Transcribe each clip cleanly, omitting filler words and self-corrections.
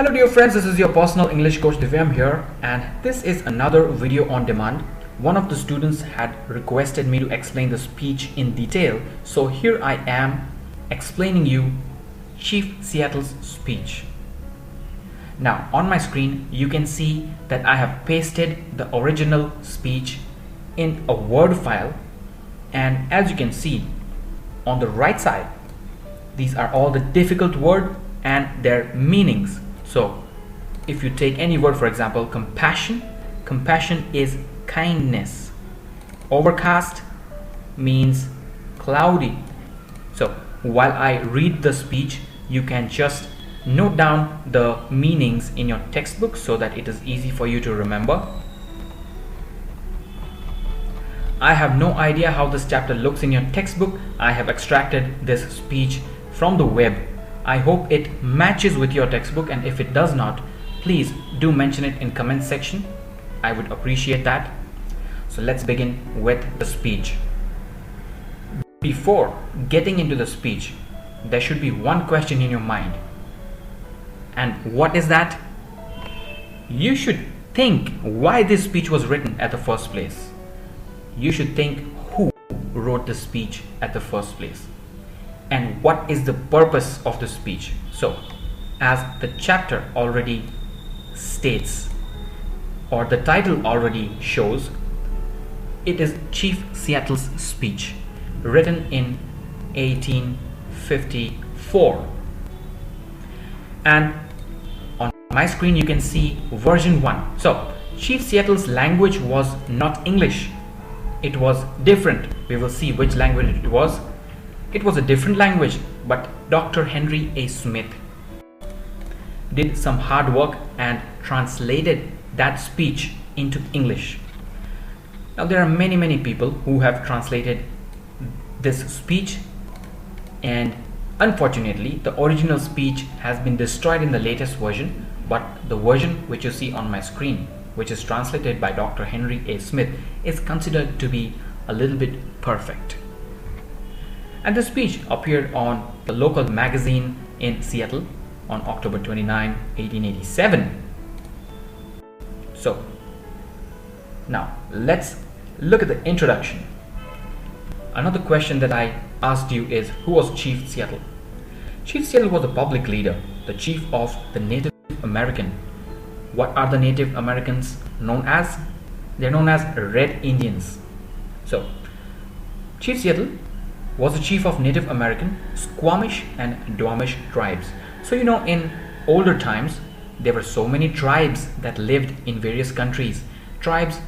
Hello dear friends, this is your personal English coach Divyam here, and this is another video on demand. One of the students had requested me to explain the speech in detail, so here I am explaining you Chief Seattle's speech. Now on my screen you can see that I have pasted the original speech in a Word file, and as you can see on the right side, these are all the difficult words and their meanings. So if you take any word, for example, compassion is kindness. Overcast means cloudy. So while I read the speech, you can just note down the meanings in your textbook so that it is easy for you to remember. I have no idea how this chapter looks in your textbook. I have extracted this speech from the web. I hope it matches with your textbook, and if it does not, please do mention it in comment section. I would appreciate that. So let's begin with the speech. Before getting into the speech, there should be one question in your mind. And what is that? You should think why this speech was written at the first place. You should think who wrote the speech at the first place, and what is the purpose of the speech. So as the chapter already states, or the title already shows, it is Chief Seattle's speech written in 1854, and on my screen you can see version 1. So Chief Seattle's language was not English, it was different. We will see which language it was. It was a different language, but Dr. Henry A. Smith did some hard work and translated that speech into English. Now there are many people who have translated this speech, and unfortunately the original speech has been destroyed in the latest version, but the version which you see on my screen, which is translated by Dr. Henry A. Smith, is considered to be a little bit perfect. And the speech appeared on the local magazine in Seattle on October 29, 1887. So now let's look at the introduction. Another question that I asked you is, who was Chief Seattle? Chief Seattle was a public leader, the chief of the Native American. What are the Native Americans known as? They're known as Red Indians. So Chief Seattle was the chief of Native American, Squamish and Duwamish tribes. So you know, in older times there were so many tribes that lived in various countries. Tribes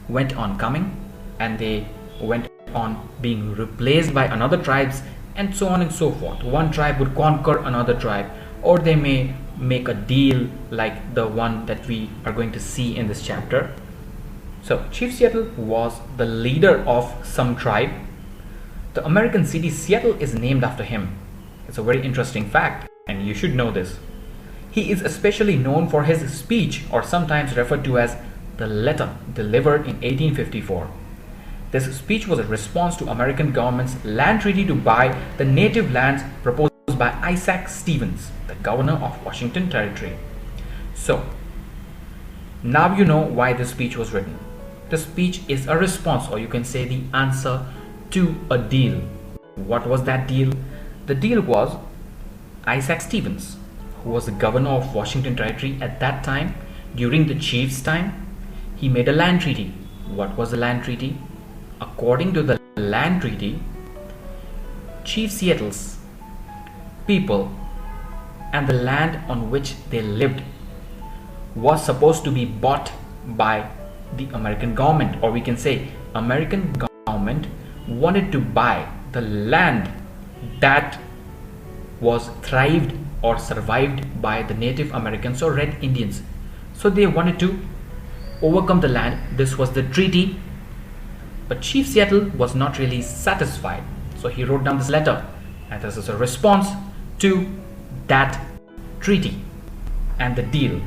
went on coming and they went on being replaced by another tribes, and so on and so forth. One tribe would conquer another tribe, or they may make a deal like the one that we are going to see in this chapter. So Chief Seattle was the leader of some tribe. The American city Seattle is named after him. It's a very interesting fact, and you should know this. He is especially known for his speech, or sometimes referred to as the letter, delivered in 1854. This speech was a response to American government's land treaty to buy the native lands proposed by Isaac Stevens, the governor of Washington Territory. So now you know why this speech was written. The speech is a response, or you can say the answer to a deal. What was that deal? The deal was Isaac Stevens, who was the governor of Washington Territory at that time, during the chief's time, he made a land treaty. What was the land treaty? According to the land treaty, Chief Seattle's people and the land on which they lived was supposed to be bought by the American government, or we can say American government wanted to buy the land that was thrived or survived by the Native Americans or Red Indians. So they wanted to overcome the land. This was the treaty, but Chief Seattle was not really satisfied, so he wrote down this letter, and this is a response to that treaty and the deal.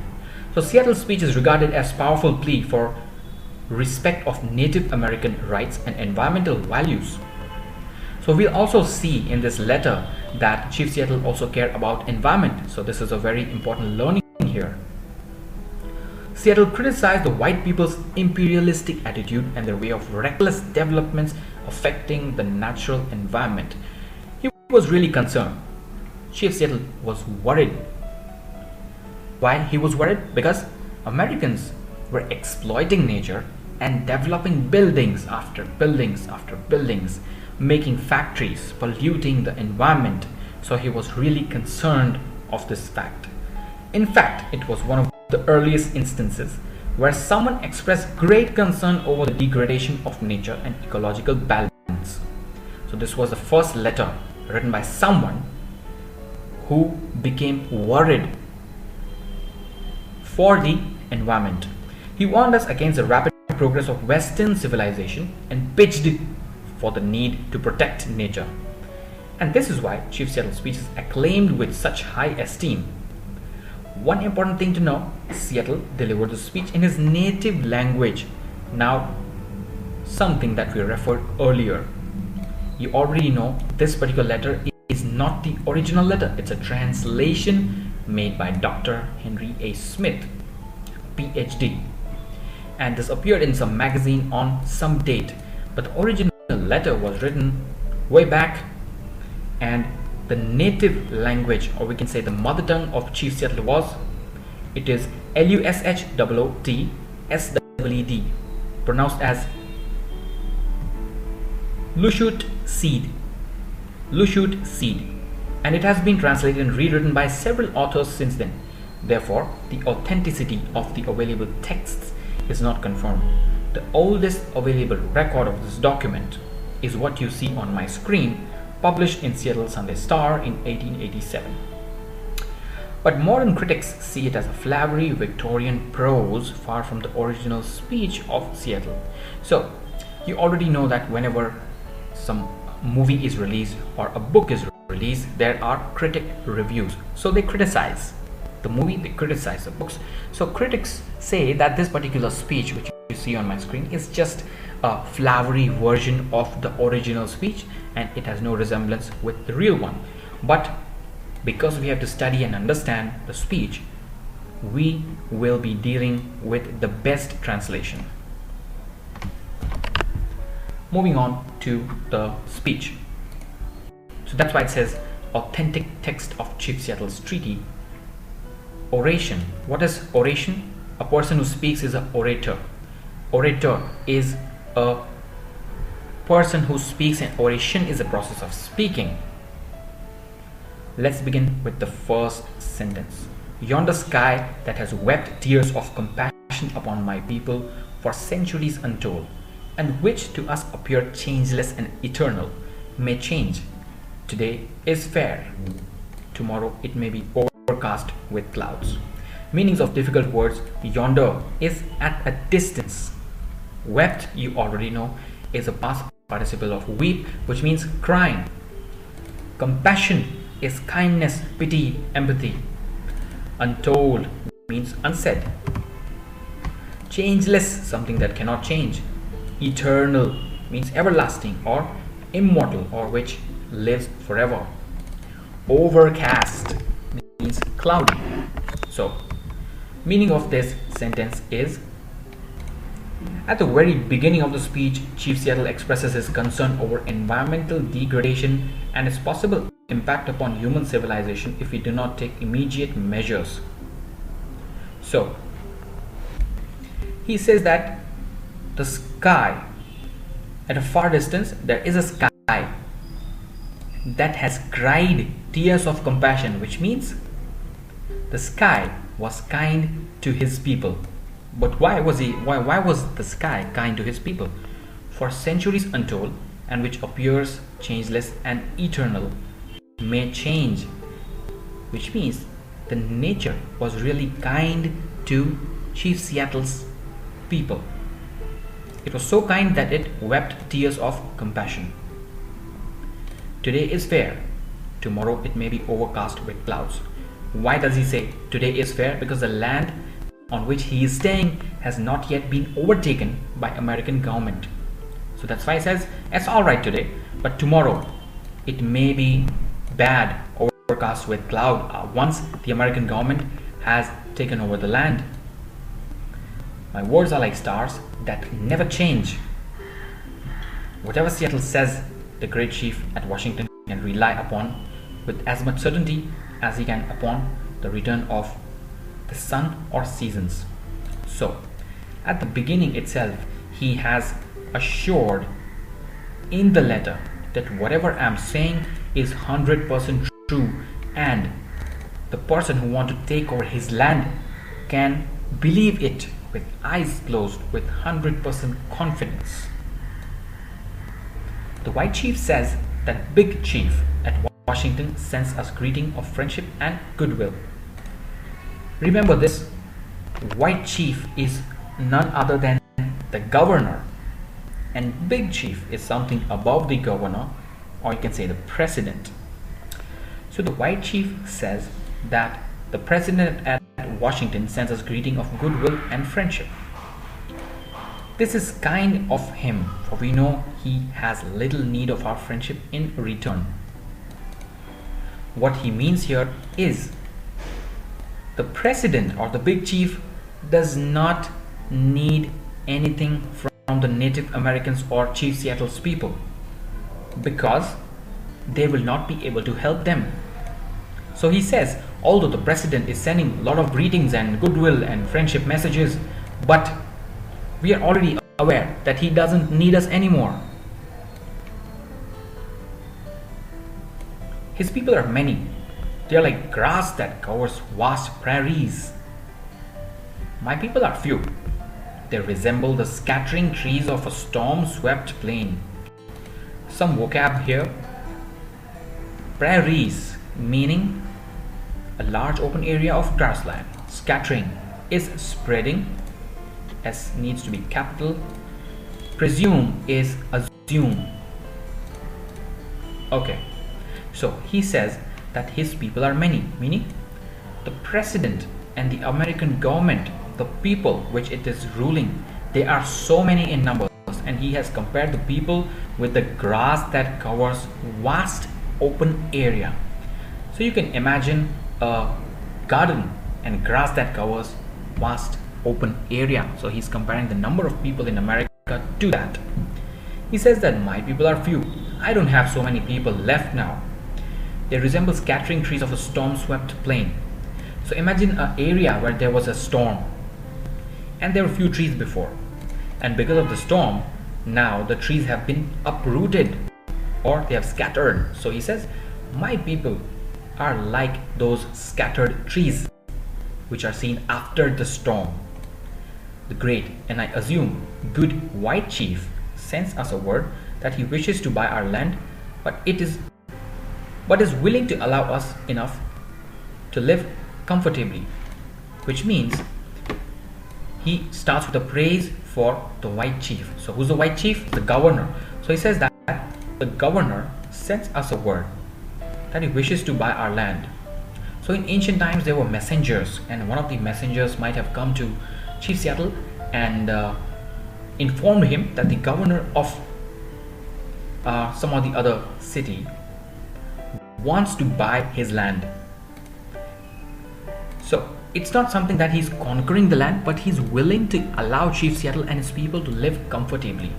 So Seattle's speech is regarded as powerful plea for respect of Native American rights and environmental values. So we'll also see in this letter that Chief Seattle also cared about environment. So this is a very important learning here. Seattle criticized the white people's imperialistic attitude and their way of reckless developments affecting the natural environment. He was really concerned. Chief Seattle was worried. Why he was worried? Because Americans were exploiting nature and developing buildings after buildings after buildings, making factories, polluting the environment. So he was really concerned of this fact. In fact, it was one of the earliest instances where someone expressed great concern over the degradation of nature and ecological balance. So this was the first letter written by someone who became worried for the environment. He warned us against the rapid progress of Western civilization and pitched it for the need to protect nature. And this is why Chief Seattle's speech is acclaimed with such high esteem. One important thing to know, Seattle delivered the speech in his native language. Now, something that we referred earlier. You already know this particular letter is not the original letter. It's a translation made by Dr. Henry A. Smith, PhD. And this appeared in some magazine on some date. But the original letter was written way back, and the native language, or we can say the mother tongue of Chief Seattle it is Lushootseed, pronounced as Lushoot seed, and it has been translated and rewritten by several authors since then. Therefore, the authenticity of the available texts is not confirmed. The oldest available record of this document is what you see on my screen, published in Seattle Sunday Star in 1887. But modern critics see it as a flowery Victorian prose far from the original speech of Seattle. So you already know that whenever some movie is released or a book is released, there are critic reviews. So they criticize the movie, they criticize the books. So critics say that this particular speech, which you see on my screen, is just a flowery version of the original speech, and it has no resemblance with the real one. But because we have to study and understand the speech, we will be dealing with the best translation. Moving on to the speech. So that's why it says authentic text of Chief Seattle's treaty. Oration. What is oration? A person who speaks is an orator. Orator is a person who speaks, and oration is a process of speaking. Let's begin with the first sentence. Yonder sky that has wept tears of compassion upon my people for centuries untold, and which to us appeared changeless and eternal, may change. Today is fair. Tomorrow it may be overcast with clouds. Meanings of difficult words. Yonder is at a distance. Wept, you already know, is a past participle of weep, which means crying. Compassion is kindness, pity, empathy. Untold means unsaid. Changeless, something that cannot change. Eternal means everlasting or immortal, or which lives forever. Overcast means cloudy. So, meaning of this sentence is, at the very beginning of the speech, Chief Seattle expresses his concern over environmental degradation and its possible impact upon human civilization if we do not take immediate measures. So, he says that the sky, at a far distance, there is a sky that has cried tears of compassion, which means the sky was kind to his people. But why was the sky kind to his people? For centuries untold, and which appears changeless and eternal, may change, which means the nature was really kind to Chief Seattle's people. It was so kind that it wept tears of compassion. Today is fair, tomorrow it may be overcast with clouds. Why does he say today is fair? Because the land on which he is staying has not yet been overtaken by American government. So that's why he says it's alright today, but tomorrow it may be bad, overcast with cloud, once the American government has taken over the land. My words are like stars that never change. Whatever Seattle says, the great chief at Washington can rely upon with as much certainty as he can upon the return of the sun or seasons. So, at the beginning itself, he has assured in the letter that whatever I am saying is 100% true, and the person who wants to take over his land can believe it with eyes closed with 100% confidence. The white chief says that big chief at Washington sends us greeting of friendship and goodwill. Remember this, white chief is none other than the governor, and big chief is something above the governor, or you can say the president. So the white chief says that the president at Washington sends us greeting of goodwill and friendship. This is kind of him, for we know he has little need of our friendship in return. What he means here is the president or the big chief does not need anything from the Native Americans or Chief Seattle's people, because they will not be able to help them. So he says, although the president is sending a lot of greetings and goodwill and friendship messages, but we are already aware that he doesn't need us anymore. His people are many. They are like grass that covers vast prairies. My people are few. They resemble the scattering trees of a storm-swept plain. Some vocab here. Prairies, meaning a large open area of grassland. Scattering is spreading. S needs to be capital. Presume is assume. Okay, so he says that his people are many, meaning the president and the American government, the people which it is ruling, they are so many in numbers, and he has compared the people with the grass that covers vast open area. So you can imagine a garden and grass that covers vast open area. So he's comparing the number of people in America to that. He says that my people are few. I don't have so many people left now. They resemble scattering trees of a storm-swept plain. So imagine an area where there was a storm and there were few trees before, and because of the storm now the trees have been uprooted or they have scattered. So he says my people are like those scattered trees which are seen after the storm. The great, and I assume good white chief sends us a word that he wishes to buy our land, but is willing to allow us enough to live comfortably, which means he starts with a praise for the white chief. So who's the white chief? The governor. So he says that the governor sends us a word that he wishes to buy our land. So in ancient times there were messengers, and one of the messengers might have come to Chief Seattle and informed him that the governor of some of the other city wants to buy his land. So it's not something that he's conquering the land, but he's willing to allow Chief Seattle and his people to live comfortably.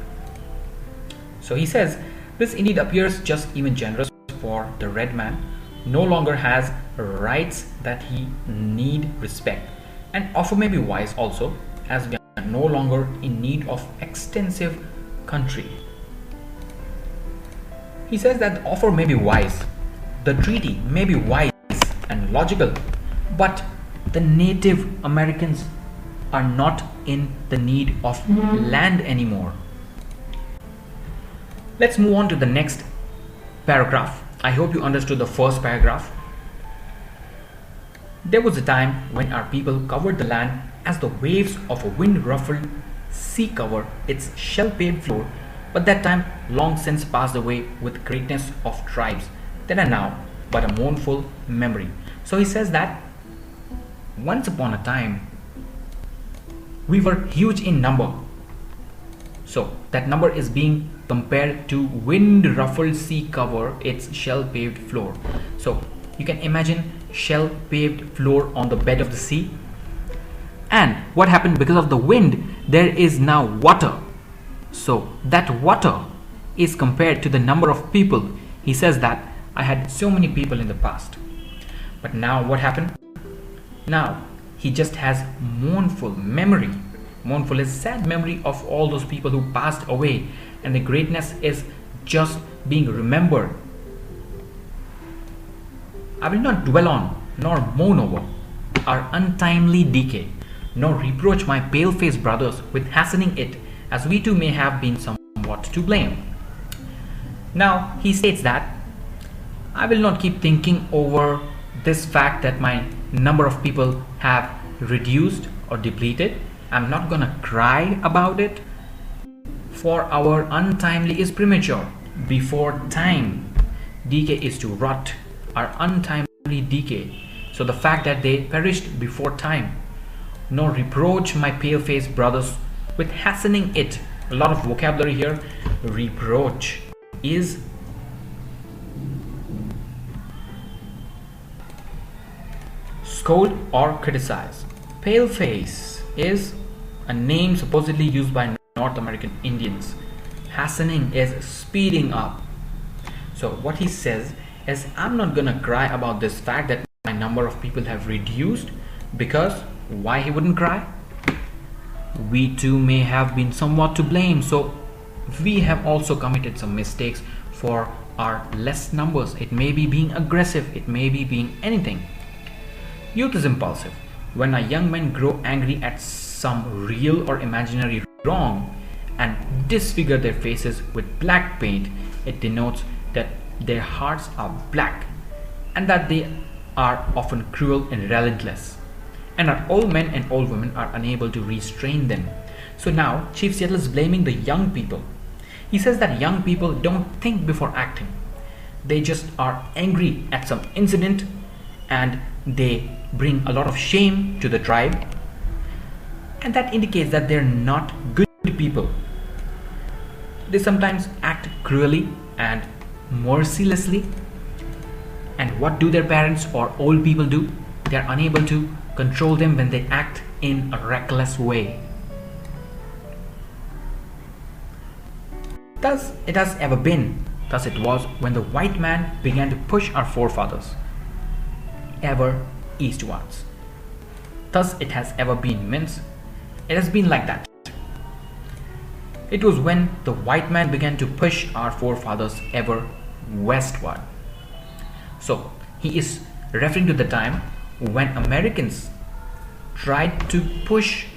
So he says this indeed appears just even generous, for the red man no longer has rights that he need respect, and offer may be wise also, as we are no longer in need of extensive country. He says that the offer may be wise, the treaty may be wise and logical, but the Native Americans are not in the need of land anymore. Let's move on to the next paragraph. I hope you understood the first paragraph. There was a time when our people covered the land as the waves of a wind-ruffled sea cover its shell-paved floor, but that time long since passed away with greatness of tribes that are now but a mournful memory. So he says that once upon a time we were huge in number. So that number is being compared to wind-ruffled sea cover its shell-paved floor. So you can imagine shell paved floor on the bed of the sea. And what happened? Because of the wind, there is now water. So that water is compared to the number of people. He says that I had so many people in the past. But now what happened? Now he just has mournful memory. Mournful is sad memory of all those people who passed away, and the greatness is just being remembered. I will not dwell on nor mourn over our untimely decay, nor reproach my pale-faced brothers with hastening it, as we too may have been somewhat to blame. Now he states that I will not keep thinking over this fact that my number of people have reduced or depleted. I'm not gonna cry about it, for our untimely is premature. Before time, decay is to rot, our untimely decay. So the fact that they perished before time, nor reproach my pale-faced brothers with hastening it. A lot of vocabulary here. Reproach is scold or criticize. Pale-face is a name supposedly used by North American Indians. Hastening is speeding up. So what he says is, I'm not gonna cry about this fact that my number of people have reduced, because why he wouldn't cry? We too may have been somewhat to blame. So we have also committed some mistakes for our less numbers. It may be being aggressive, it may be being anything. Youth is impulsive. When our young men grow angry at some real or imaginary wrong and disfigure their faces with black paint, it denotes that their hearts are black and that they are often cruel and relentless. And our old men and old women are unable to restrain them. So now Chief Seattle is blaming the young people. He says that young people don't think before acting. They just are angry at some incident and they bring a lot of shame to the tribe. And that indicates that they're not good people. They sometimes act cruelly and mercilessly. And what do their parents or old people do? They are unable to control them when they act in a reckless way. Thus it has ever been, thus it was when the white man began to push our forefathers ever eastwards. Thus it has ever been means it has been like that. It was when the white man began to push our forefathers ever westward. So he is referring to the time when Americans tried to push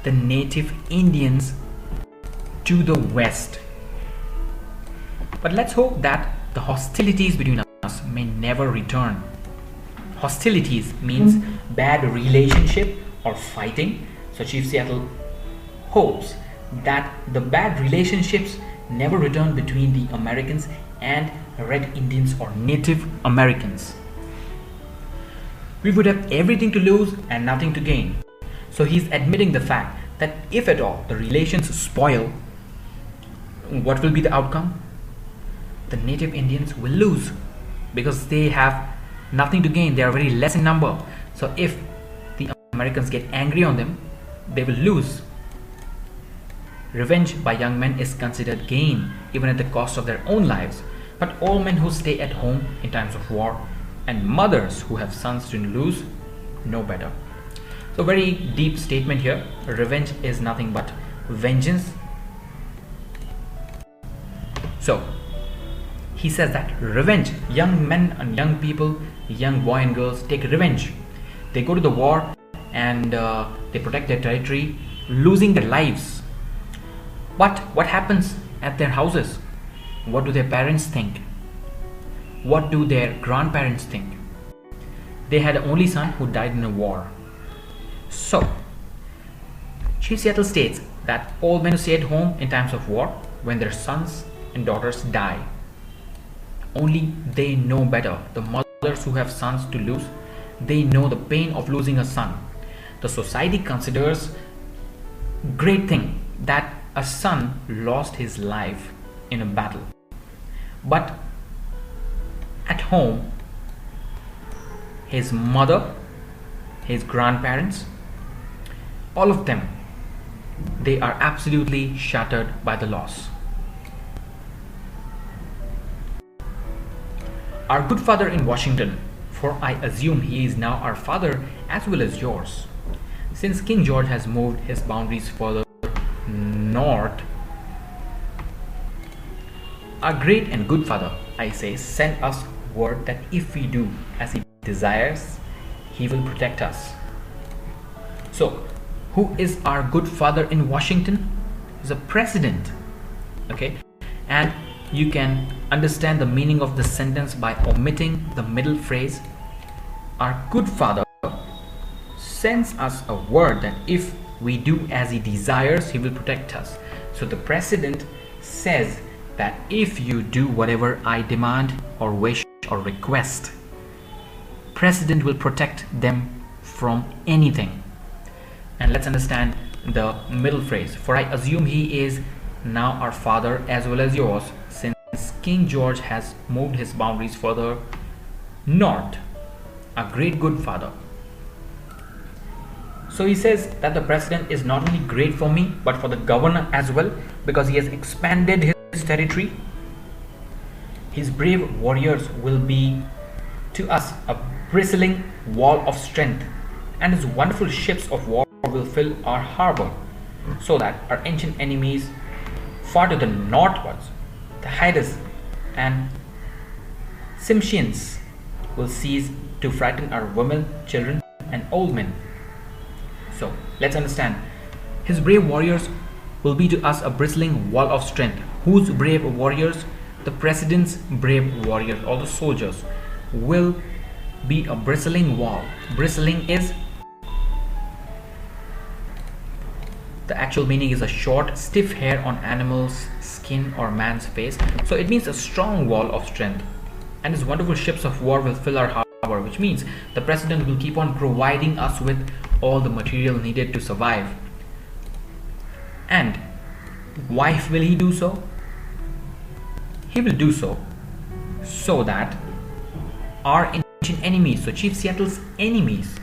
the native Indians to the west. But let's hope that the hostilities between us may never return. Hostilities means bad relationship or fighting. So Chief Seattle hopes that the bad relationships never return between the Americans and Red Indians or Native Americans. We would have everything to lose and nothing to gain. So he's admitting the fact that if at all the relations spoil, what will be the outcome? The Native Indians will lose because they have nothing to gain. They are very less in number. So if the Americans get angry on them, they will lose. Revenge by young men is considered gain even at the cost of their own lives. But all men who stay at home in times of war and mothers who have sons to lose know better. So very deep statement here. Revenge is nothing but vengeance. So he says that revenge, young men and young people, young boys and girls take revenge. They go to the war and they protect their territory, losing their lives. But what happens at their houses? What do their parents think? What do their grandparents think? They had an only son who died in a war. So Chief Seattle states that all men who stay at home in times of war, when their sons and daughters die, only they know better. The mothers who have sons to lose, they know the pain of losing a son. The society considers great thing that a son lost his life in a battle. But at home, his mother, his grandparents, all of them, they are absolutely shattered by the loss. Our good father in Washington, for I assume he is now our father as well as yours, since King George has moved his boundaries further north, our great and good father, I say, sent us word that if we do as he desires, he will protect us. So, who is our good father in Washington? He's a president. Okay, and you can understand the meaning of the sentence by omitting the middle phrase. Our good father sends us a word that if we do as he desires, he will protect us. So the president says that if you do whatever I demand or wish or request, president will protect them from anything. And let's understand the middle phrase. For I assume he is now our father as well as yours, since King George has moved his boundaries further north, a great good father. So he says that the president is not only great for me but for the governor as well, because he has expanded his territory. His brave warriors will be to us a bristling wall of strength, and his wonderful ships of war will fill our harbor, so that our ancient enemies far to the northwards, the Hydas and Simshians, will cease to frighten our women, children and old men. So let's understand, his brave warriors will be to us a bristling wall of strength. Whose brave warriors? The president's brave warriors, all the soldiers, will be a bristling wall. Bristling is, the actual meaning is a short, stiff hair on animal's skin or man's face. So it means a strong wall of strength. And his wonderful ships of war will fill our harbor, which means the president will keep on providing us with all the material needed to survive. And why will he do so? He will do so that our ancient enemies, so Chief Seattle's enemies,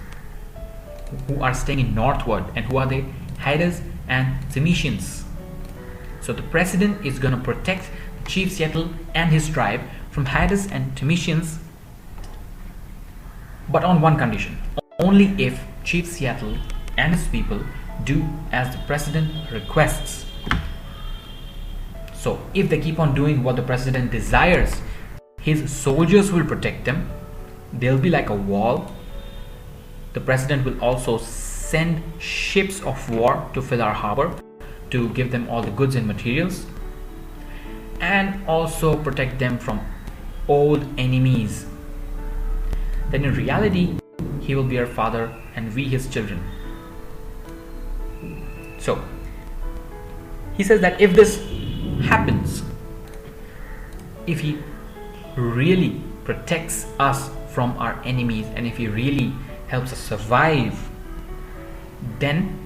who are staying in northward, and who are they? Hydas and Phoenicians. So the president is going to protect Chief Seattle and his tribe from Hydas and Phoenicians, but on one condition: only if Chief Seattle and his people do as the president requests. So if they keep on doing what the president desires, his soldiers will protect them. They'll be like a wall. The president will also send ships of war to fill our harbor, to give them all the goods and materials, and also protect them from old enemies. Then in reality, he will be our father and we his children. So he says that if this happens, if he really protects us from our enemies, and if he really helps us survive, then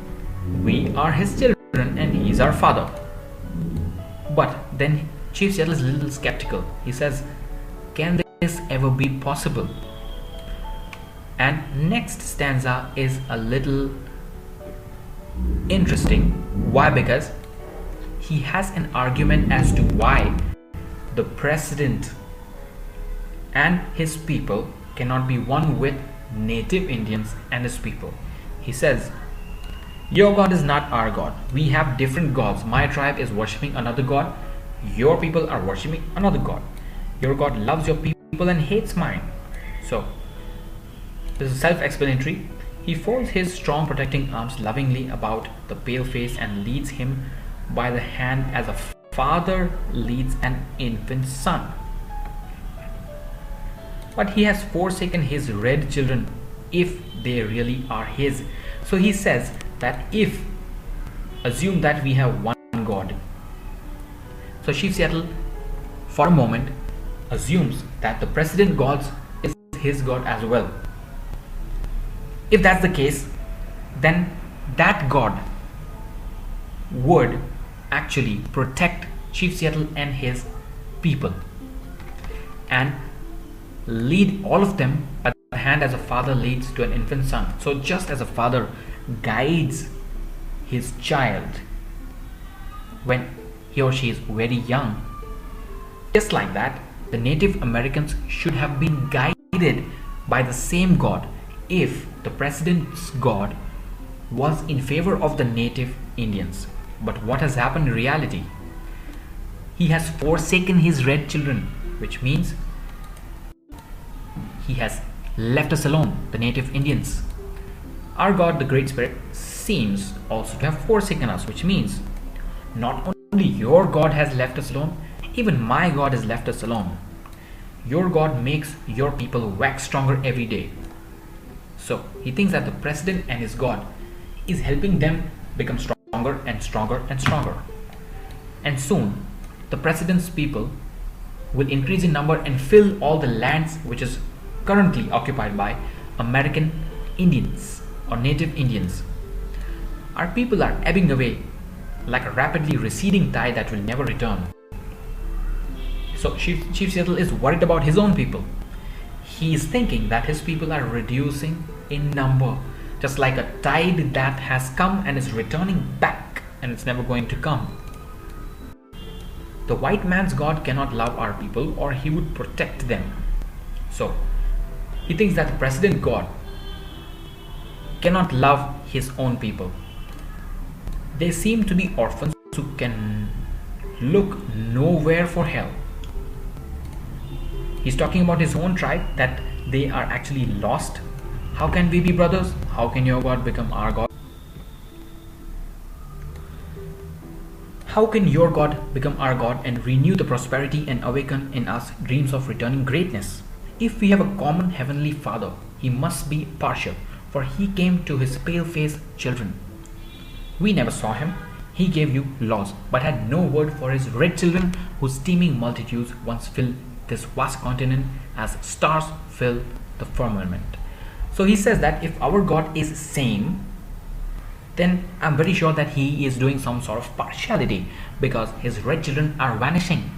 we are his children and he is our father. But then Chief Seattle is a little skeptical. He says, can this ever be possible? And next stanza is a little interesting. Why? Because he has an argument as to why the president and his people cannot be one with native Indians and his people. He says, your God is not our God. We have different gods. My tribe is worshipping another God. Your people are worshipping another God. Your God loves your people and hates mine. So this is self-explanatory. He folds his strong protecting arms lovingly about the pale face and leads him by the hand as a father leads an infant son. But he has forsaken his red children if they really are his. So he says that if, assume that we have one God. So Chief Seattle for a moment assumes that the president God is his God as well. If that's the case, then that God would actually protect Chief Seattle and his people and lead all of them by hand as a father leads to an infant son, so just as a father guides his child when he or she is very young, just like that, the Native Americans should have been guided by the same God if the president's God was in favor of the native Indians. But what has happened in reality? He has forsaken his red children, which means he has left us alone, the native Indians. Our God, the Great Spirit, seems also to have forsaken us, which means not only your God has left us alone, even my God has left us alone. Your God makes your people wax stronger every day. So he thinks that the president and his God is helping them become stronger and stronger and stronger. And soon the president's people will increase in number and fill all the lands which is currently occupied by American Indians or native Indians. Our people are ebbing away like a rapidly receding tide that will never return. So Chief Seattle is worried about his own people. He is thinking that his people are reducing in number, just like a tide that has come and is returning back, and it's never going to come. The white man's God cannot love our people, or he would protect them. So he thinks that the president God cannot love his own people. They seem to be orphans who can look nowhere for help. He's talking about his own tribe, that they are actually lost. How can we be brothers? How can your God become our God? How can your God become our God and renew the prosperity and awaken in us dreams of returning greatness? If we have a common heavenly Father, he must be partial, for he came to his pale-faced children. We never saw him. He gave you laws, but had no word for his red children, whose teeming multitudes once filled this vast continent as stars fill the firmament. So he says that if our God is same, then I'm very sure that he is doing some sort of partiality, because his red children are vanishing.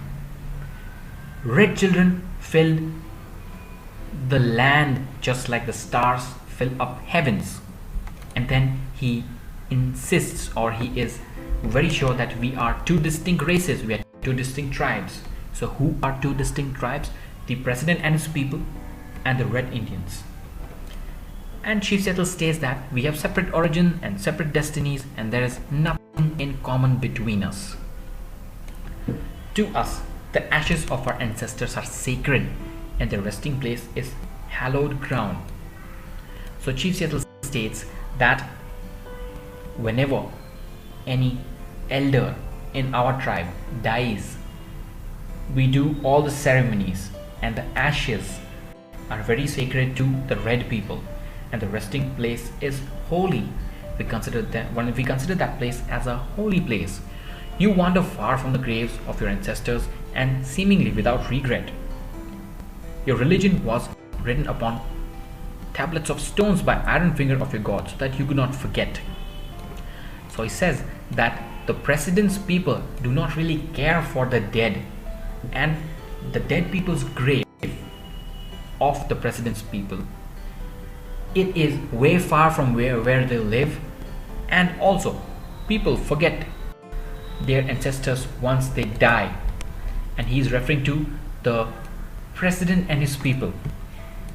Red children filled the land just like the stars fill up heavens. And then he insists, or he is very sure, that we are two distinct races, we are two distinct tribes. So who are two distinct tribes? The president and his people, and the red Indians. And Chief Seattle states that we have separate origin and separate destinies, and there is nothing in common between us. To us, the ashes of our ancestors are sacred, and their resting place is hallowed ground. So Chief Seattle states that whenever any elder in our tribe dies, we do all the ceremonies, and the ashes are very sacred to the red people, and the resting place is holy. We consider that place as a holy place. You wander far from the graves of your ancestors, and seemingly without regret. Your religion was written upon tablets of stones by iron finger of your God, so that you could not forget. So he says that the president's people do not really care for the dead, and the dead people's grave of the president's people, it is way far from where they live. And also people forget their ancestors once they die, and he is referring to the president and his people.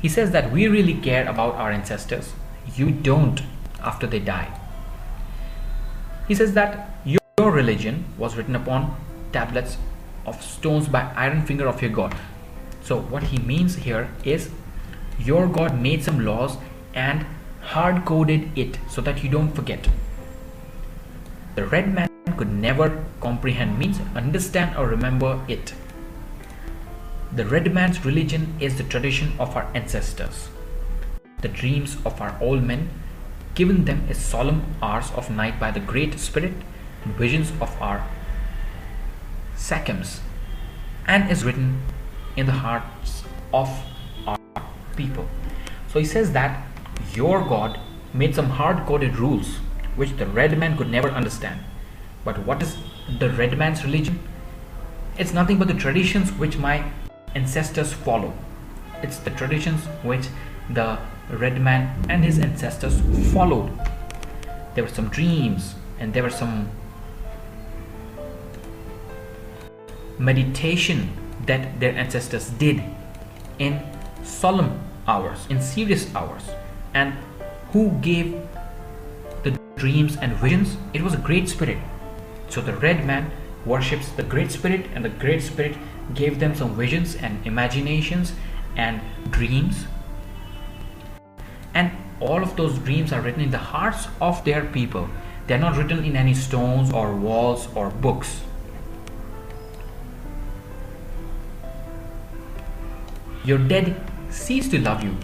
He says that we really care about our ancestors, you don't after they die. He says that your religion was written upon tablets of stones by iron finger of your God. So what he means here is your God made some laws and hard-coded it so that you don't forget. The red man could never comprehend, means understand or remember it. The red man's religion is the tradition of our ancestors, the dreams of our old men, given them as solemn hours of night by the Great Spirit, and visions of our sachems, and is written in the hearts of our people. So he says that your God made some hard-coded rules which the red man could never understand. But what is the red man's religion? It's nothing but the traditions which my ancestors follow. It's the traditions which the red man and his ancestors followed. There were some dreams and there were some meditation that their ancestors did in solemn hours, in serious hours. And who gave the dreams and visions? It was a great spirit. So the red man worships the great spirit, and the great spirit gave them some visions and imaginations and dreams. And all of those dreams are written in the hearts of their people. They are not written in any stones or walls or books. Your dead cease to love you,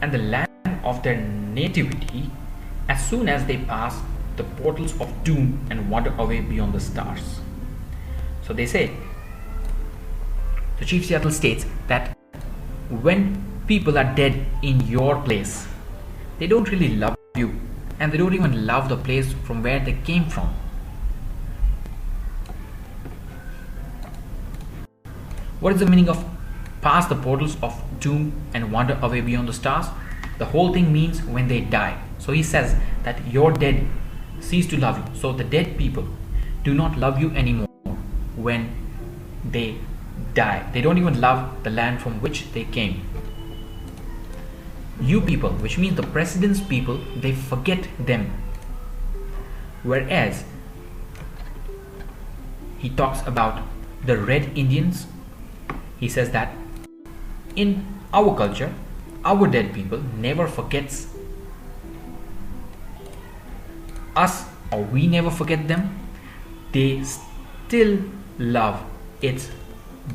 and the land of their nativity, as soon as they pass the portals of doom and wander away beyond the stars. So they say, the Chief Seattle states that when people are dead in your place, they don't really love you, and they don't even love the place from where they came from. What is the meaning of pass the portals of doom and wander away beyond the stars? The whole thing means when they die. So he says that your dead cease to love you. So the dead people do not love you anymore when they die. They don't even love the land from which they came. You people, which means the president's people, they forget them. Whereas he talks about the red Indians, he says that in our culture, our dead people never forgets us, or we never forget them. They still love its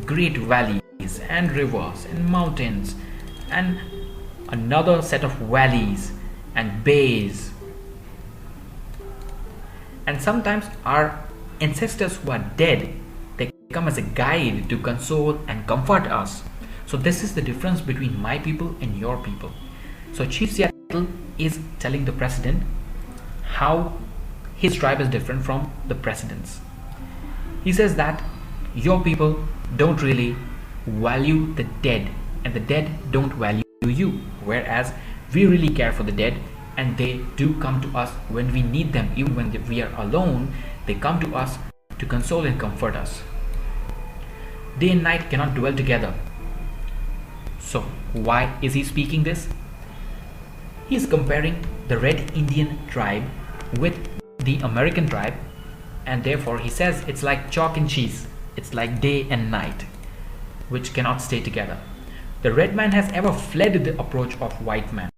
great valleys and rivers and mountains and another set of valleys and bays. And sometimes our ancestors who are dead, they come as a guide to console and comfort us. So this is the difference between my people and your people. So Chief Seattle is telling the president how his tribe is different from the president's. He says that your people don't really value the dead, and the dead don't value you, whereas we really care for the dead, and they do come to us when we need them. Even when we are alone, they come to us to console and comfort us. Day and night cannot dwell together. So why is he speaking this? He is comparing the red Indian tribe with the American tribe, and therefore he says it's like chalk and cheese. It's like day and night, which cannot stay together. The red man has ever fled the approach of white man,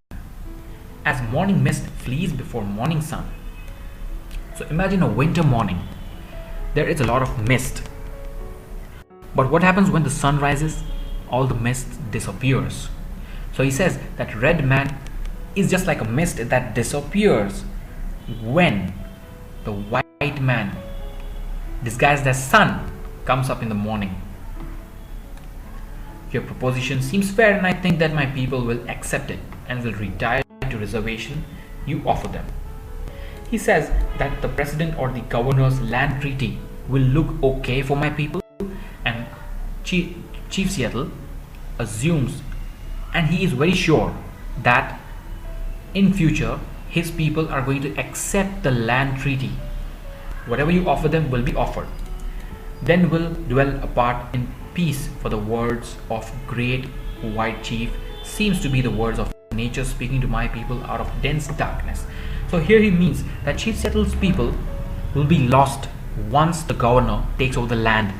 as morning mist flees before morning sun. So imagine a winter morning. There is a lot of mist. But what happens when the sun rises? All the mist disappears. So he says that red man is just like a mist that disappears when the white man, disguised as sun, comes up in the morning. Your proposition seems fair, and I think that my people will accept it and will retire to reservation you offer them. He says that the president or the governor's land treaty will look okay for my people, and Chief Seattle assumes, and he is very sure, that in future his people are going to accept the land treaty. Whatever you offer them will be offered. Then will dwell apart in peace, for the words of great white chief seems to be the words of nature speaking to my people out of dense darkness. So here he means that Chief Seattle's people will be lost once the governor takes over the land.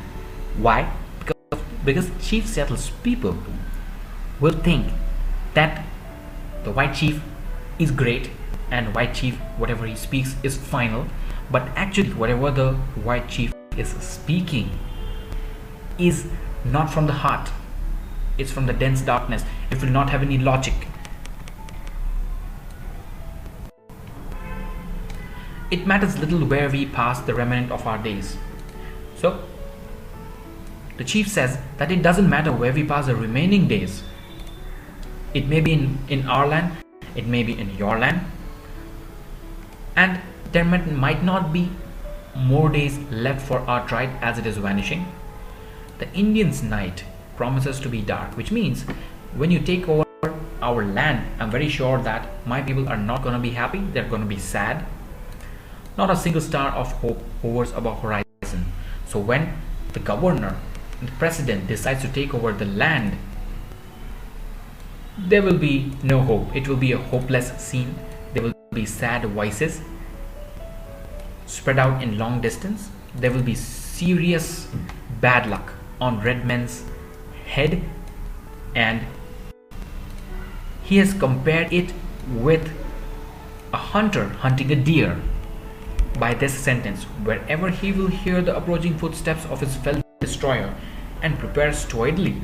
Why? Because Chief Seattle's people will think that the white chief is great, and white chief, whatever he speaks, is final. But actually whatever the white chief is speaking is not from the heart. It's from the dense darkness. It will not have any logic. It matters little where we pass the remnant of our days. So the chief says that it doesn't matter where we pass the remaining days. It may be in our land, it may be in your land, and there might not be more days left for our tribe as it is vanishing. The Indian's night promises to be dark, which means when you take over our land, I'm very sure that my people are not going to be happy. They're going to be sad. Not a single star of hope hovers above horizon. So when the governor, the president decides to take over the land, there will be no hope. It will be a hopeless scene. There will be sad voices spread out in long distance. There will be serious bad luck on red men's head, and he has compared it with a hunter hunting a deer by this sentence: wherever he will hear the approaching footsteps of his fell destroyer and prepare stoically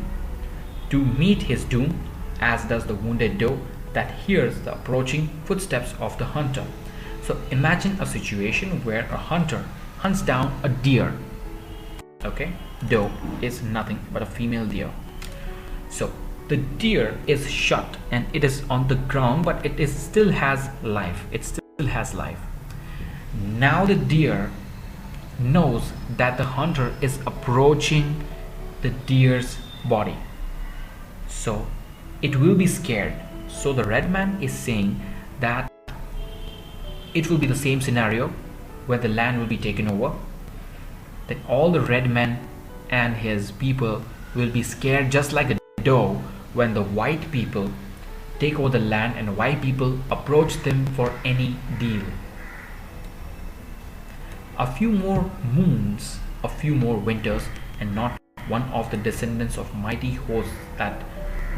to meet his doom, as does the wounded doe that hears the approaching footsteps of the hunter. So imagine a situation where a hunter hunts down a deer. Okay, doe is nothing but a female deer. So the deer is shot and it is on the ground, but it is still has life. It still has life. Now the deer knows that the hunter is approaching the deer's body, so it will be scared. So the red man is saying that it will be the same scenario where the land will be taken over, that all the red men and his people will be scared just like a doe when the white people take over the land and white people approach them for any deal. A few more moons, a few more winters, and not one of the descendants of mighty hosts that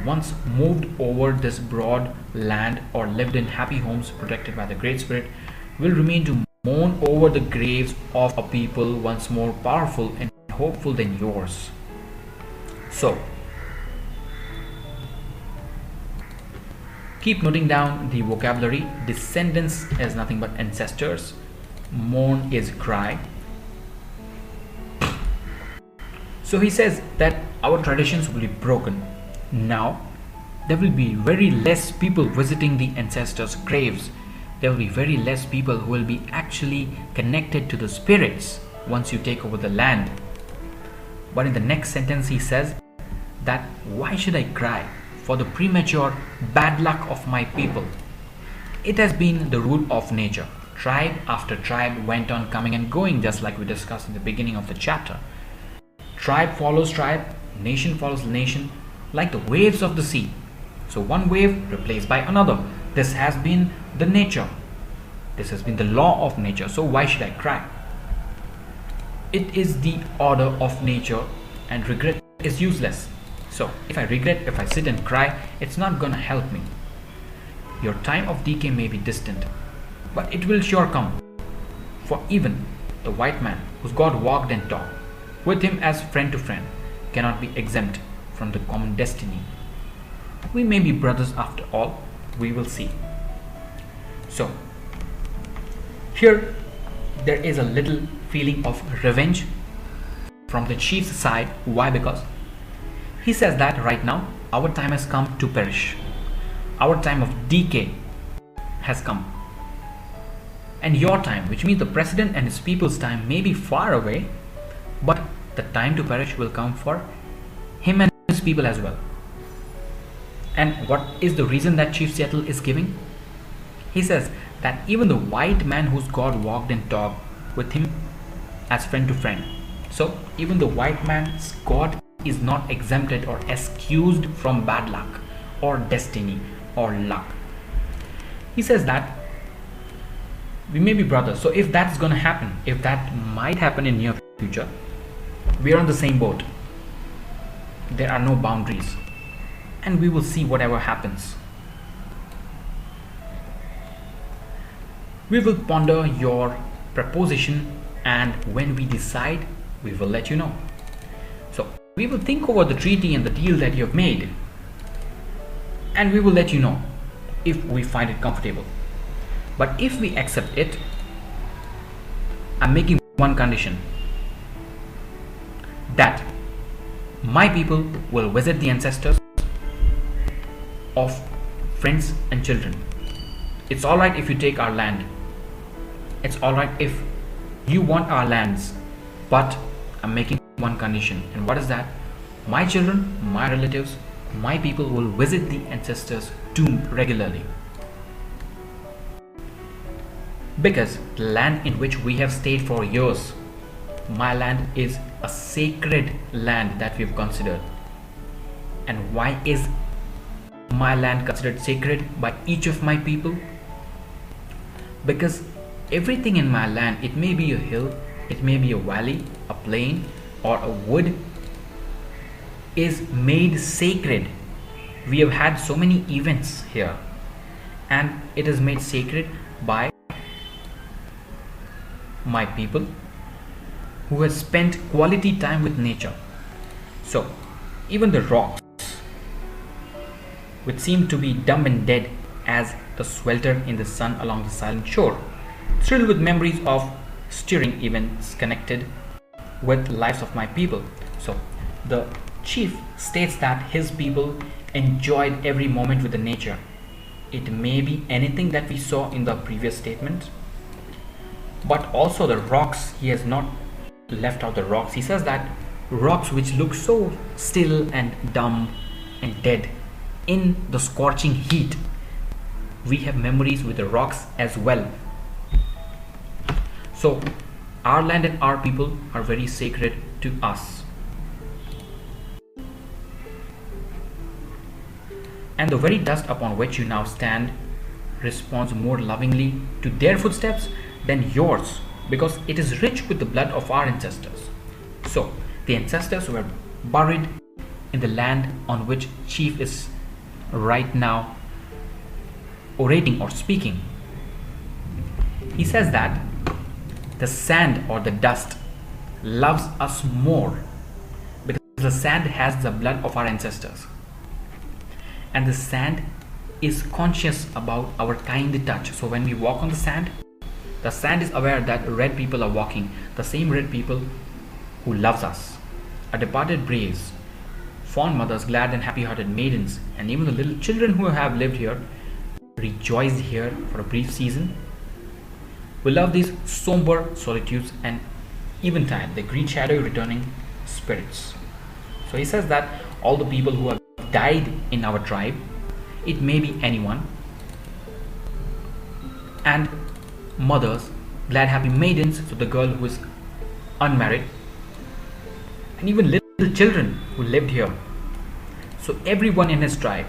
once moved over this broad land or lived in happy homes protected by the Great Spirit will remain to mourn over the graves of a people once more powerful and hopeful than yours. So, keep noting down the vocabulary. Descendants is nothing but ancestors. Mourn is cry. So he says that our traditions will be broken. Now, there will be very less people visiting the ancestors' graves. There will be very less people who will be actually connected to the spirits once you take over the land. But in the next sentence he says that why should I cry for the premature bad luck of my people? It has been the rule of nature. Tribe after tribe went on coming and going, just like we discussed in the beginning of the chapter. Tribe follows tribe, nation follows nation, like the waves of the sea. So one wave replaced by another. This has been the nature. This has been the law of nature. So why should I cry? It is the order of nature, and regret is useless. So if I regret, if I sit and cry, it's not gonna help me. Your time of decay may be distant, but it will sure come. For even the white man whose God walked and talked with him as friend to friend cannot be exempt from the common destiny. We may be brothers after all. We will see. So here there is a little feeling of revenge from the chief's side. Why? Because he says that right now our time has come to perish. Our time of decay has come. And your time, which means the president and his people's time, may be far away, but the time to perish will come for him and his people as well. And what is the reason that Chief Seattle is giving? He says that even the white man whose God walked and talked with him as friend to friend. So even the white man's God is not exempted or excused from bad luck or destiny or luck. He says that we may be brothers. So if that's going to happen, if that might happen in near future, we are on the same boat. There are no boundaries, and we will see whatever happens. We will ponder your proposition, and when we decide, we will let you know. So we will think over the treaty and the deal that you have made, and we will let you know if we find it comfortable. But if we accept it, I'm making one condition, that my people will visit the ancestors of friends and children. It's alright if you take our land. It's alright if you want our lands. But I'm making one condition. And what is that? My children, my relatives my people will visit the ancestors' tomb regularly. Because the land in which we have stayed for years, my land is a sacred land that we've considered. And why is my land considered sacred by each of my people? Because everything in my land, it may be a hill, it may be a valley, a plain, or a wood, is made sacred. We have had so many events here, and it is made sacred by my people who has spent quality time with nature. So even the rocks, which seem to be dumb and dead as the swelter in the sun along the silent shore, thrilled with memories of stirring events connected with lives of my people. So the chief states that his people enjoyed every moment with the nature. It may be anything that we saw in the previous statement, but also the rocks. He has not left out the rocks. He says that rocks which look so still and dumb and dead in the scorching heat, we have memories with the rocks as well. So our land and our people are very sacred to us. And the very dust upon which you now stand responds more lovingly to their footsteps than yours, because it is rich with the blood of our ancestors. So the ancestors were buried in the land on which chief is right now orating or speaking. He says that the sand or the dust loves us more because the sand has the blood of our ancestors, and the sand is conscious about our kind touch. So when we walk on the sand is aware that red people are walking, the same red people who loves us. A departed braves, fond mothers, glad and happy-hearted maidens, and even the little children who have lived here, rejoiced here for a brief season. We love these somber solitudes, and eventide they greet shadowy returning spirits. So he says that all the people who have died in our tribe, it may be anyone, and mothers, glad happy maidens, so the girl who is unmarried, and even little children who lived here. So everyone in his tribe,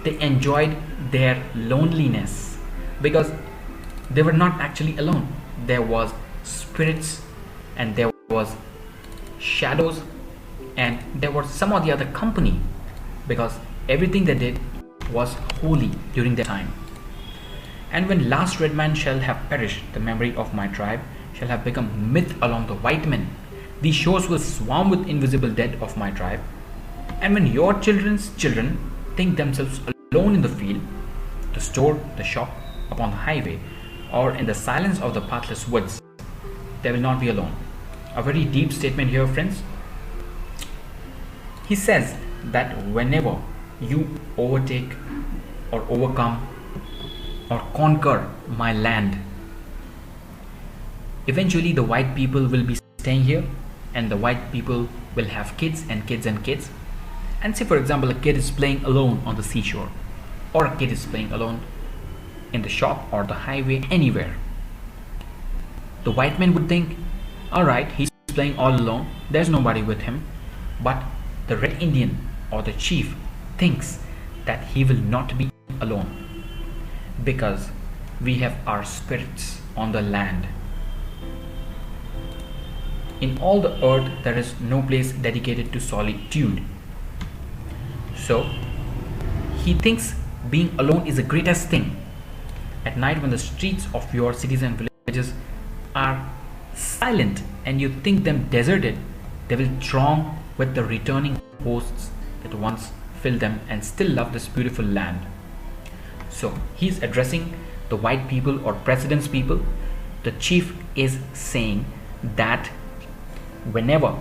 they enjoyed their loneliness because they were not actually alone. There was spirits, and there was shadows, and there was some or the other company, because everything they did was holy during their time. And when last red man shall have perished, the memory of my tribe shall have become myth along the white men. These shores will swarm with invisible dead of my tribe. And when your children's children think themselves alone in the field, the store, the shop, upon the highway, or in the silence of the pathless woods, they will not be alone. A very deep statement here, friends. He says that whenever you overtake or overcome or conquer my land, eventually the white people will be staying here, and the white people will have kids and kids and kids. And say for example a kid is playing alone on the seashore, or a kid is playing alone in the shop or the highway, anywhere. The white man would think, alright, he's playing all alone, there's nobody with him. But the red Indian or the chief thinks that he will not be alone, because we have our spirits on the land. In all the earth there is no place dedicated to solitude. So he thinks being alone is the greatest thing. At night, when the streets of your cities and villages are silent and you think them deserted, they will throng with the returning hosts that once filled them and still love this beautiful land. So he's addressing the white people or president's people. The chief is saying that whenever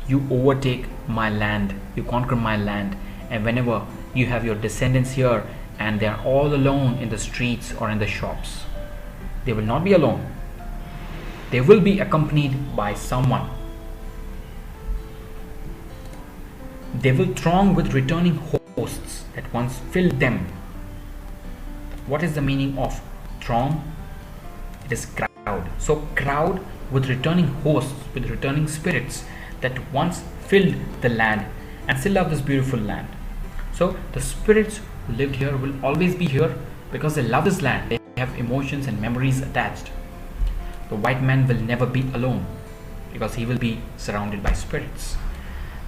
you overtake my land, you conquer my land, and whenever you have your descendants here and they are all alone in the streets or in the shops, they will not be alone. They will be accompanied by someone. They will throng with returning hosts that once filled them. What is the meaning of throng? It is crowd. So crowd with returning hosts, with returning spirits that once filled the land and still love this beautiful land. So the spirits who lived here will always be here because they love this land. They have emotions and memories attached. The white man will never be alone because he will be surrounded by spirits.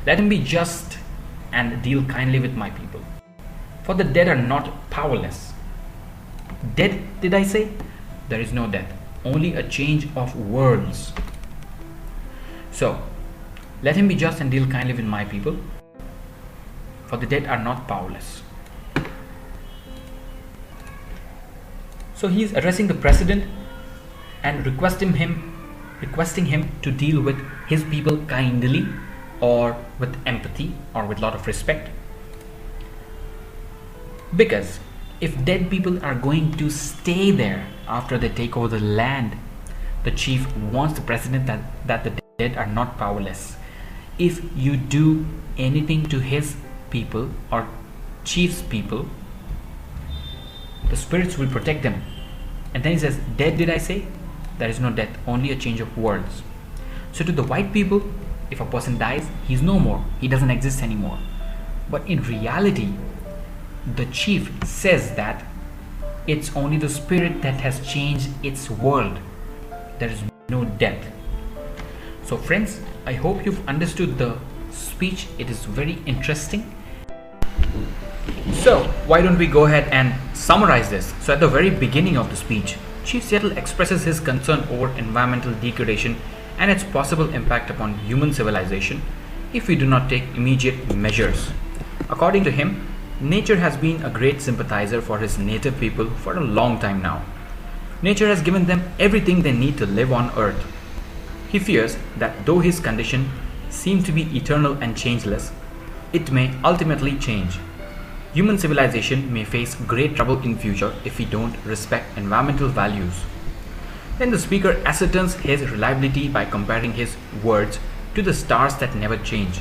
Let him be just and deal kindly with my people. For the dead are not powerless. Dead, did I say? There is no death, only a change of words. So, let him be just and deal kindly with my people. For the dead are not powerless. So he is addressing the president and requesting him to deal with his people kindly, or with empathy, or with a lot of respect. Because if dead people are going to stay there after they take over the land, the chief wants the president that the dead are not powerless. If you do anything to his people or chief's people, the spirits will protect them. And then he says, dead, did I say? There is no death, only a change of words. So to the white people, if a person dies, he's no more. He doesn't exist anymore. But in reality, the chief says that it's only the spirit that has changed its world. There is no death. So friends, I hope you've understood the speech. It is very interesting. So why don't we go ahead and summarize this? So at the very beginning of the speech, Chief Seattle expresses his concern over environmental degradation and its possible impact upon human civilization if we do not take immediate measures. According to him, nature has been a great sympathizer for his native people for a long time now. Nature has given them everything they need to live on earth. He fears that though his condition seems to be eternal and changeless, it may ultimately change. Human civilization may face great trouble in future if we don't respect environmental values. Then the speaker ascertains his reliability by comparing his words to the stars that never change.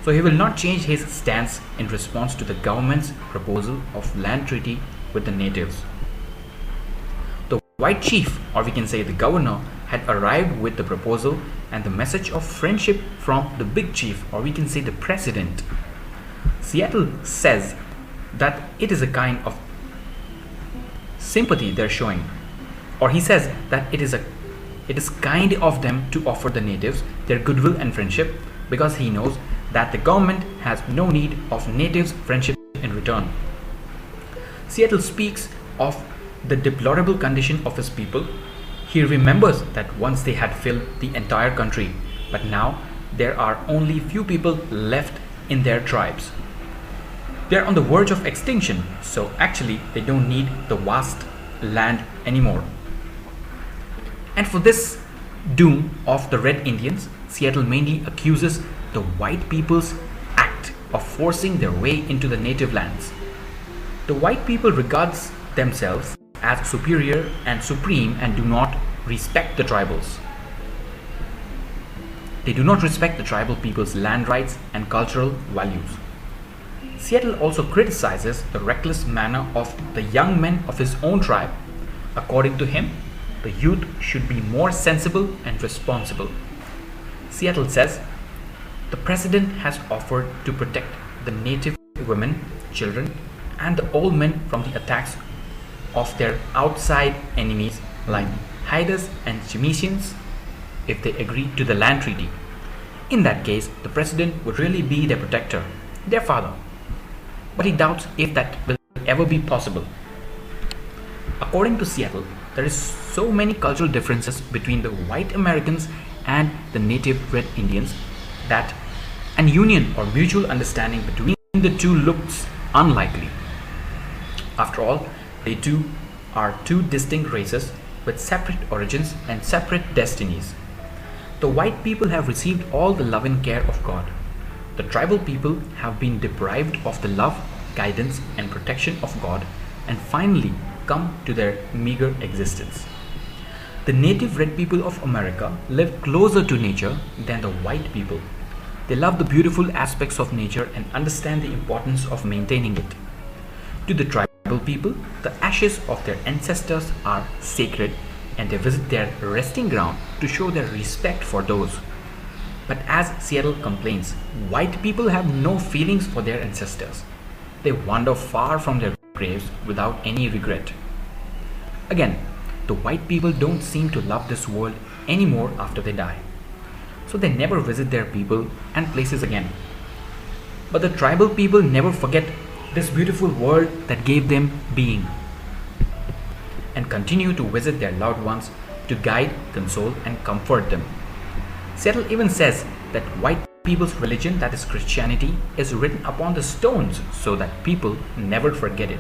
So he will not change his stance in response to the government's proposal of land treaty with the natives. The white chief, or we can say the governor, had arrived with the proposal and the message of friendship from the big chief, or we can say the president. Seattle says that it is a kind of sympathy they're showing, or he says that it is kind of them to offer the natives their goodwill and friendship, because he knows that the government has no need of natives' friendship in return. Seattle speaks of the deplorable condition of his people. He remembers that once they had filled the entire country, but now there are only few people left in their tribes. They are on the verge of extinction, so actually they don't need the vast land anymore. And for this doom of the Red Indians, Seattle mainly accuses the white people's act of forcing their way into the native lands. The white people regards themselves as superior and supreme and do not respect the tribals. They do not respect the tribal people's land rights and cultural values. Seattle also criticizes the reckless manner of the young men of his own tribe. According to him, the youth should be more sensible and responsible. Seattle says, the president has offered to protect the native women, children, and the old men from the attacks of their outside enemies like Haidas and Chimicians if they agree to the land treaty. In that case, the president would really be their protector, their father. But he doubts if that will ever be possible. According to Seattle, there is so many cultural differences between the white Americans and the native Red Indians that an union or mutual understanding between the two looks unlikely. After all, they too are two distinct races with separate origins and separate destinies. The white people have received all the love and care of God. The tribal people have been deprived of the love, guidance, and protection of God and finally come to their meager existence. The native red people of America live closer to nature than the white people. They love the beautiful aspects of nature and understand the importance of maintaining it. To the tribal people, the ashes of their ancestors are sacred and they visit their resting ground to show their respect for those. But as Seattle complains, white people have no feelings for their ancestors. They wander far from their graves without any regret. Again, the white people don't seem to love this world anymore after they die. So they never visit their people and places again. But the tribal people never forget this beautiful world that gave them being and continue to visit their loved ones to guide, console, and comfort them. Seattle even says that white people's religion, that is Christianity, is written upon the stones so that people never forget it.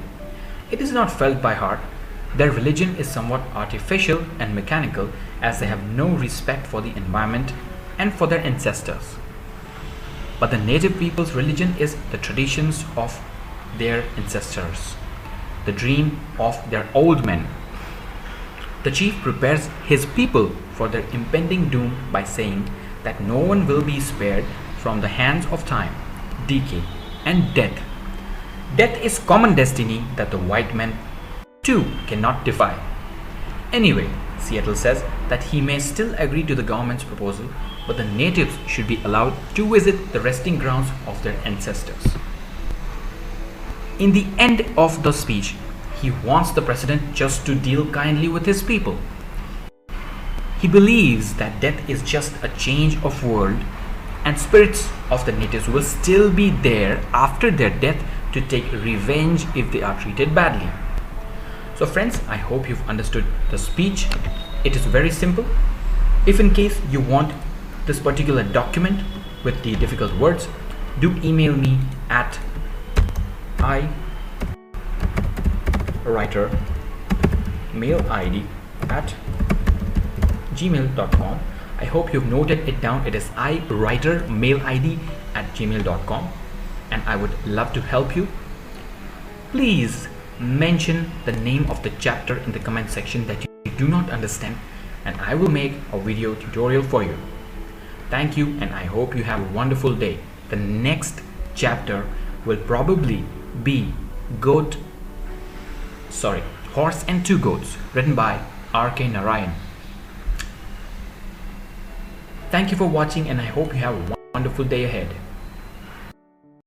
It is not felt by heart. Their religion is somewhat artificial and mechanical as they have no respect for the environment and for their ancestors. But the native people's religion is the traditions of their ancestors, the dream of their old men. The chief prepares his people for their impending doom by saying that no one will be spared from the hands of time, decay, and death. Death is common destiny that the white men too cannot defy. Anyway, Seattle says that he may still agree to the government's proposal, but the natives should be allowed to visit the resting grounds of their ancestors. In the end of the speech, he wants the president just to deal kindly with his people. He believes that death is just a change of world and spirits of the natives will still be there after their death to take revenge if they are treated badly. So friends, I hope you've understood the speech. It is very simple. If in case you want this particular document with the difficult words, do email me at iwritermailid@gmail.com. I hope you've noted it down. It is iwritermailid@gmail.com, and I would love to help you. Please mention the name of the chapter in the comment section that you do not understand, and I will make a video tutorial for you. Thank you, and I hope you have a wonderful day. The next chapter will probably be Horse and Two Goats, written by R.K. Narayan. Thank you for watching, and I hope you have a wonderful day ahead.